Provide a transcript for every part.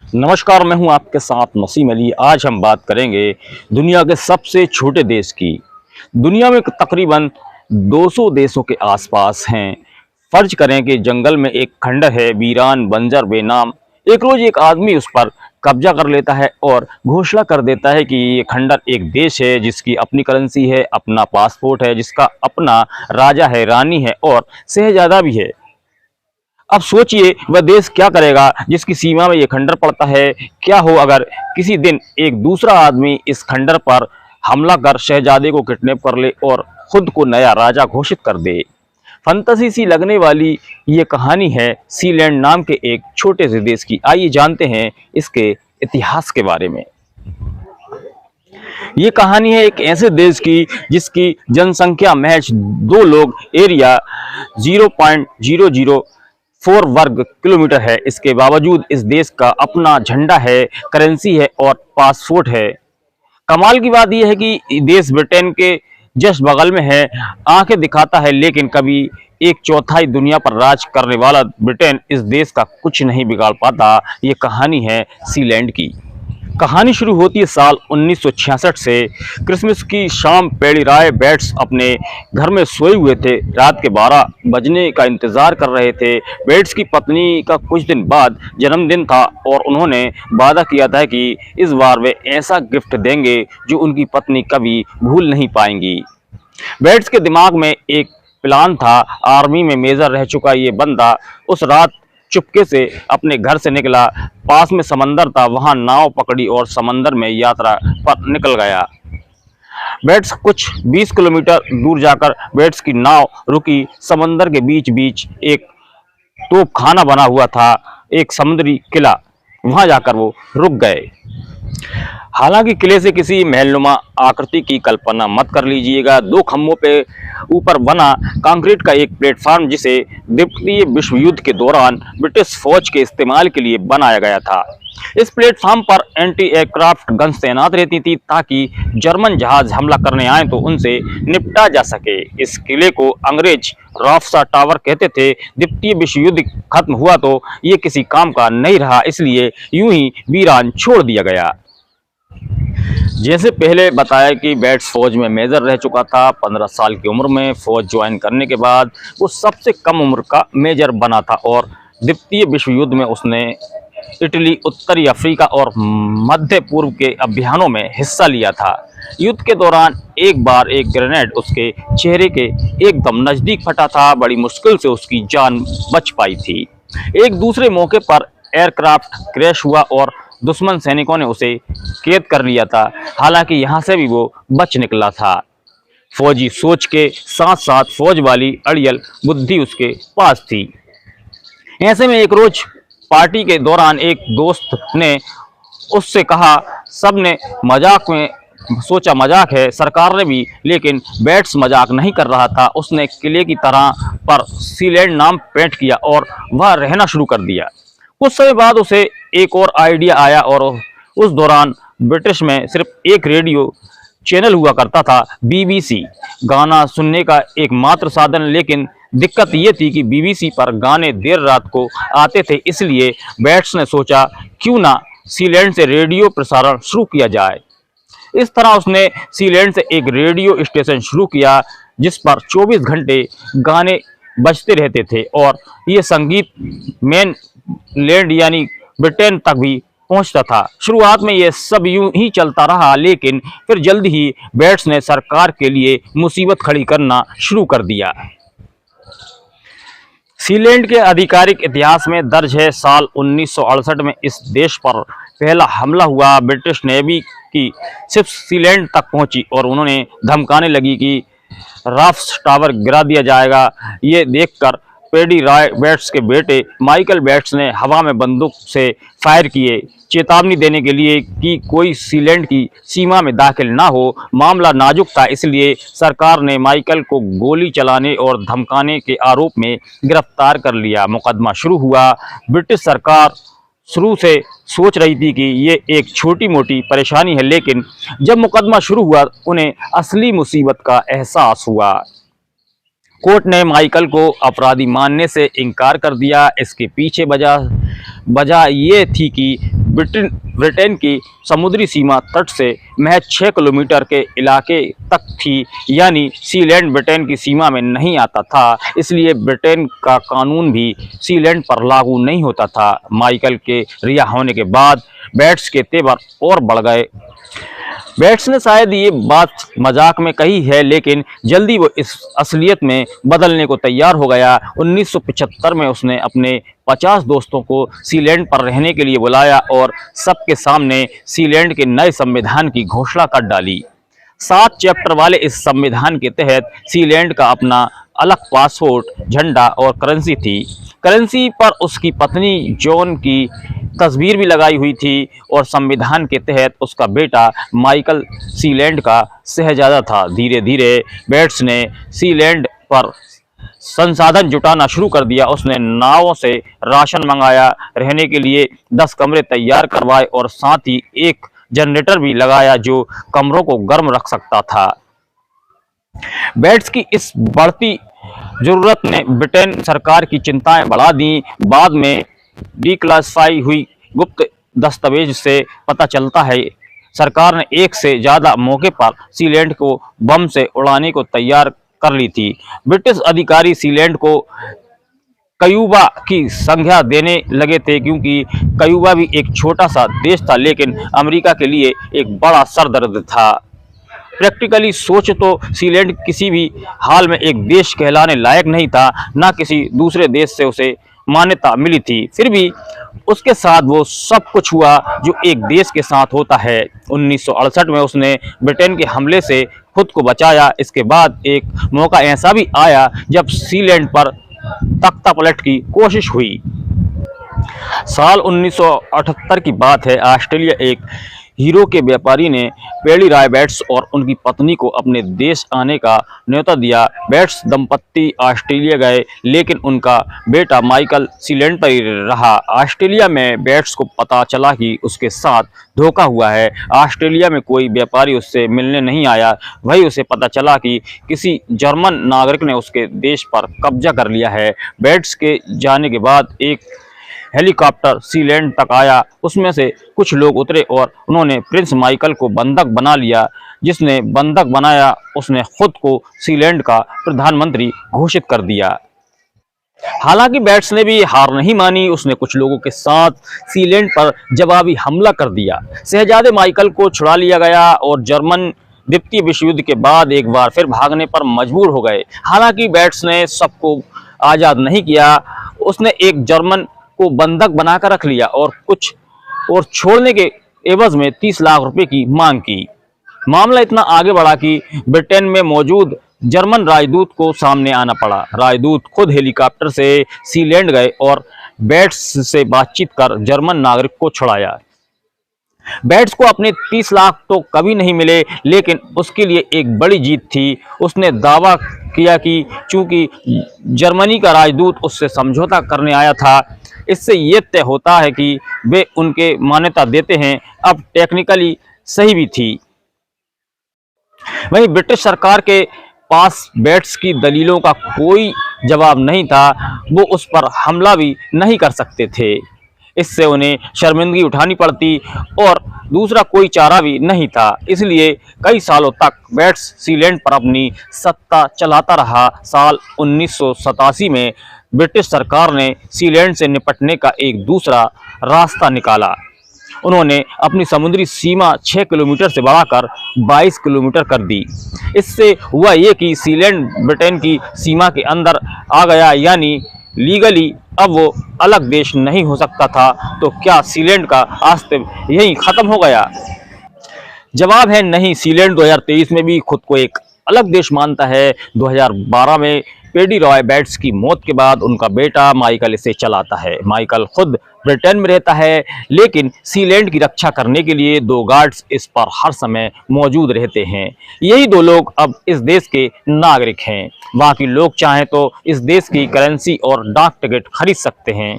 नमस्कार, मैं हूं आपके साथ नसीम अली। आज हम बात करेंगे दुनिया के सबसे छोटे देश की। दुनिया में तकरीबन 200 देशों के आसपास हैं। फर्ज करें कि जंगल में एक खंडर है, वीरान, बंजर, बेनाम। एक रोज एक आदमी उस पर कब्जा कर लेता है और घोषणा कर देता है कि ये खंडर एक देश है जिसकी अपनी करेंसी है, अपना पासपोर्ट है, जिसका अपना राजा है, रानी है और शहजादा भी है। अब सोचिए वह देश क्या करेगा जिसकी सीमा में ये खंडर पड़ता है। क्या हो अगर किसी दिन एक दूसरा आदमी इस खंडर पर हमला कर शहजादे को किडनैप कर ले और खुद को नया राजा घोषित कर दे। फंतसी सी लगने वाली ये कहानी है सीलैंड नाम के एक छोटे से देश की। आइए जानते हैं इसके इतिहास के बारे में। ये कहानी है एक ऐसे देश की जिसकी जनसंख्या महज 2 लोग एरिया 0.004 वर्ग किलोमीटर है। इसके बावजूद इस देश का अपना झंडा है, करेंसी है और पासपोर्ट है। कमाल की बात यह है कि देश ब्रिटेन के जस्ट बगल में है, आंखें दिखाता है, लेकिन कभी एक चौथाई दुनिया पर राज करने वाला ब्रिटेन इस देश का कुछ नहीं बिगाड़ पाता। ये कहानी है सीलैंड की। कहानी शुरू होती है साल 1966 से। क्रिसमस की शाम पेडी राय बेट्स अपने घर में सोए हुए थे। रात के 12 बजने का इंतजार कर रहे थे। बेट्स की पत्नी का कुछ दिन बाद जन्मदिन था और उन्होंने वादा किया था कि इस बार वे ऐसा गिफ्ट देंगे जो उनकी पत्नी कभी भूल नहीं पाएंगी। बेट्स के दिमाग में एक प्लान था। आर्मी में मेजर रह चुका ये बंदा उस रात चुपके से अपने घर से निकला। पास में समंदर था, वहां नाव पकड़ी और समंदर में यात्रा पर निकल गया। बेट्स कुछ 20 किलोमीटर दूर जाकर बेट्स की नाव रुकी। समंदर के बीच बीच एक तोप खाना बना हुआ था, एक समुद्री किला। वहां जाकर वो रुक गए। हालांकि किले से किसी महलनुमा आकृति की कल्पना मत कर लीजिएगा। 2 खंभों पे ऊपर बना कंक्रीट का एक प्लेटफार्म जिसे द्वितीय विश्व युद्ध के दौरान ब्रिटिश फौज के इस्तेमाल के लिए बनाया गया था। इस प्लेटफार्म पर एंटी एयरक्राफ्ट गन्स तैनात रहती थी ताकि जर्मन जहाज हमला करने आए तो उनसे निपटा जा सके। इस किले को अंग्रेज रॉफ्सा टावर कहते थे। द्वितीय विश्व युद्ध खत्म हुआ तो ये किसी काम का नहीं रहा, इसलिए यूं ही वीरान छोड़ दिया गया। जैसे पहले बताया कि बेट्स फौज में मेजर रह चुका था। 15 साल की उम्र में फौज ज्वाइन करने के बाद वो सबसे कम उम्र का मेजर बना था और द्वितीय विश्व युद्ध में उसने इटली, उत्तरी अफ्रीका और मध्य पूर्व के अभियानों में हिस्सा लिया था। युद्ध के दौरान एक बार एक ग्रेनेड उसके चेहरे के एकदम नजदीक फटा था। बड़ी मुश्किल से उसकी जान बच पाई थी। एक दूसरे मौके पर एयरक्राफ्ट क्रैश हुआ और दुश्मन सैनिकों ने उसे कैद कर लिया था। हालांकि यहां से भी वो बच निकला था। फौजी सोच के साथ साथ फौज वाली अड़ियल बुद्धि उसके पास थी। ऐसे में एक रोज पार्टी के दौरान एक दोस्त ने उससे कहा, सबने मजाक में सोचा मजाक है, सरकार ने भी, लेकिन बेट्स मजाक नहीं कर रहा था। उसने किले की तरह पर सीलैंड नाम पेंट किया और वह रहना शुरू कर दिया। कुछ समय बाद उसे एक और आइडिया आया और उस दौरान ब्रिटिश में सिर्फ एक रेडियो चैनल हुआ करता था, बीबीसी, गाना सुनने का एकमात्र साधन। लेकिन दिक्कत ये थी कि बीबीसी पर गाने देर रात को आते थे, इसलिए बेट्स ने सोचा क्यों ना सीलैंड से रेडियो प्रसारण शुरू किया जाए। इस तरह उसने सीलैंड से एक रेडियो स्टेशन शुरू किया जिस पर 24 घंटे गाने बजते रहते थे और ये संगीत मेन लैंड यानी ब्रिटेन तक भी पहुंचता था। शुरुआत में यह सब यूं ही चलता रहा, लेकिन फिर जल्द ही बेट्स ने सरकार के लिए मुसीबत खड़ी करना शुरू कर दिया। सीलैंड के आधिकारिक इतिहास में दर्ज है, साल 1968 में इस देश पर पहला हमला हुआ। ब्रिटिश नेवी की शिप सीलैंड तक पहुंची और उन्होंने धमकाने लगी कि राफ्स टावर गिरा दिया जाएगा। ये देखकर पेडी राय बेट्स के बेटे माइकल बेट्स ने हवा में बंदूक से फायर किए, चेतावनी देने के लिए कि कोई सीलैंड की सीमा में दाखिल ना हो। मामला नाजुक था, इसलिए सरकार ने माइकल को गोली चलाने और धमकाने के आरोप में गिरफ्तार कर लिया। मुकदमा शुरू हुआ। ब्रिटिश सरकार शुरू से सोच रही थी कि ये एक छोटी मोटी परेशानी है, लेकिन जब मुकदमा शुरू हुआ उन्हें असली मुसीबत का एहसास हुआ। कोर्ट ने माइकल को अपराधी मानने से इनकार कर दिया। इसके पीछे वजह ये थी कि ब्रिटेन की समुद्री सीमा तट से महज 6 किलोमीटर के इलाके तक थी, यानी सीलैंड ब्रिटेन की सीमा में नहीं आता था, इसलिए ब्रिटेन का कानून भी सीलैंड पर लागू नहीं होता था। माइकल के रिहा होने के बाद बेट्स के तेवर और बढ़ गए। बेट्स ने शायद ये बात मजाक में कही है, लेकिन जल्दी वो इस असलियत में बदलने को तैयार हो गया। 1975 में उसने अपने 50 दोस्तों को सीलैंड पर रहने के लिए बुलाया और सबके सामने सीलैंड के नए संविधान की घोषणा कर डाली। 7 चैप्टर वाले इस संविधान के तहत सीलैंड का अपना अलग पासपोर्ट, झंडा और करेंसी थी। करेंसी पर उसकी पत्नी जॉन की तस्वीर भी लगाई हुई थी और संविधान के तहत उसका बेटा माइकल सीलैंड का शहजादा था। धीरे धीरे बेट्स ने सीलैंड पर संसाधन जुटाना शुरू कर दिया। उसने नावों से राशन मंगाया, रहने के लिए 10 कमरे तैयार करवाए और साथ ही एक जनरेटर भी लगाया जो कमरों को गर्म रख सकता था। बेट्स की इस बढ़ती जरूरत ने ब्रिटेन सरकार की चिंताएं बढ़ा दी। बाद में डिक्लासिफाई हुई गुप्त दस्तावेज से पता चलता है सरकार ने एक से ज्यादा मौके पर सीलैंड को बम से उड़ाने को तैयार कर ली थी। ब्रिटिश अधिकारी सीलैंड को क्यूबा की संज्ञा देने लगे थे, क्योंकि क्यूबा भी एक छोटा सा देश था लेकिन अमेरिका के लिए एक बड़ा सरदर्द था। प्रैक्टिकली सोच तो सीलैंड किसी भी हाल में एक देश कहलाने लायक नहीं था, ना किसी दूसरे देश से उसे मान्यता मिली थी। फिर भी उसके साथ वो सब कुछ हुआ जो एक देश के साथ होता है। 1968 में उसने ब्रिटेन के हमले से खुद को बचाया। इसके बाद एक मौका ऐसा भी आया जब सीलैंड पर तख्तापलट की कोशिश हुई। साल 1978 की बात है। ऑस्ट्रेलिया एक हीरो के व्यापारी ने पेडी रॉय बेट्स और उनकी पत्नी को अपने देश आने का न्योता दिया। बेट्स दंपत्ति ऑस्ट्रेलिया गए, लेकिन उनका बेटा माइकल सीलैंड पर ही रहा। ऑस्ट्रेलिया में बेट्स को पता चला कि उसके साथ धोखा हुआ है। ऑस्ट्रेलिया में कोई व्यापारी उससे मिलने नहीं आया। वही उसे पता चला कि किसी जर्मन नागरिक ने उसके देश पर कब्जा कर लिया है। बेट्स के जाने के बाद एक हेलीकॉप्टर सीलैंड तक आया। उसमें से कुछ लोग उतरे और उन्होंने प्रिंस माइकल को बंधक बना लिया। जिसने बंधक बनाया उसने खुद को सीलैंड का प्रधानमंत्री घोषित कर दिया। हालांकि बेट्स ने भी हार नहीं मानी। उसने कुछ लोगों के साथ सीलैंड पर जवाबी हमला कर दिया। शहजादे माइकल को छुड़ा लिया गया और जर्मन द्वितीय विश्व युद्ध के बाद एक बार फिर भागने पर मजबूर हो गए। हालांकि बेट्स ने सबको आज़ाद नहीं किया। उसने एक जर्मन को बंधक बनाकर रख लिया और छोड़ने के एवज में 30 लाख रुपए की मांग की। मामला इतना आगे बढ़ा कि ब्रिटेन में मौजूद जर्मन राजदूत को सामने आना पड़ा। राजदूत खुद हेलीकॉप्टर से सीलैंड गए और बेट्स से बातचीत कर जर्मन नागरिक को छुड़ाया। बेट्स को अपने 30 लाख तो कभी नहीं मिले, लेकिन उसके लिए एक बड़ी जीत थी। उसने दावा किया कि चूंकि जर्मनी का राजदूत उससे समझौता करने आया था, इससे ये तय होता है कि वे उनके मान्यता देते हैं। अब टेक्निकली सही भी थी। वहीं ब्रिटिश सरकार के पास बेट्स की दलीलों का कोई जवाब नहीं था। वो उस पर हमला भी नहीं कर सकते थे। इससे उन्हें शर्मिंदगी उठानी पड़ती और दूसरा कोई चारा भी नहीं था। इसलिए कई सालों तक बेट्स सीलैंड पर अपनी सत्ता चलाता रहा। साल 1987 में ब्रिटिश सरकार ने सीलैंड से निपटने का एक दूसरा रास्ता निकाला। उन्होंने अपनी समुद्री सीमा 6 किलोमीटर से बढ़ाकर 22 किलोमीटर कर दी। इससे हुआ ये कि सीलैंड ब्रिटेन की सीमा के अंदर आ गया, यानी लीगली अब वो अलग देश नहीं हो सकता था। तो क्या सीलैंड का अस्तित्व यही खत्म हो गया? जवाब है नहीं। सीलैंड 2023 में भी खुद को एक अलग देश मानता है। 2012 में पेडी रॉय बेट्स की मौत के बाद उनका बेटा माइकल इसे चलाता है। माइकल खुद ब्रिटेन में रहता है, लेकिन सीलैंड की रक्षा करने के लिए 2 गार्ड्स इस पर हर समय मौजूद रहते हैं। यही 2 लोग अब इस देश के नागरिक हैं। बाकी लोग चाहें तो इस देश की करेंसी और डाक टिकट खरीद सकते हैं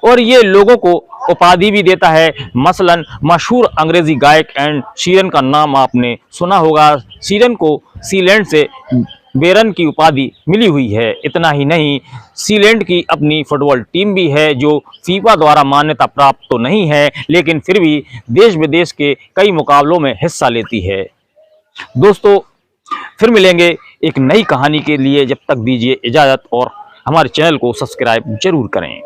और ये लोगों को उपाधि भी देता है। मसलन मशहूर अंग्रेजी गायक एड शीरन का नाम आपने सुना होगा। शीरन को सीलैंड से बेरन की उपाधि मिली हुई है। इतना ही नहीं, सीलैंड की अपनी फुटबॉल टीम भी है जो फीफा द्वारा मान्यता प्राप्त तो नहीं है, लेकिन फिर भी देश विदेश के कई मुकाबलों में हिस्सा लेती है। दोस्तों, फिर मिलेंगे एक नई कहानी के लिए। जब तक दीजिए इजाजत और हमारे चैनल को सब्सक्राइब जरूर करें।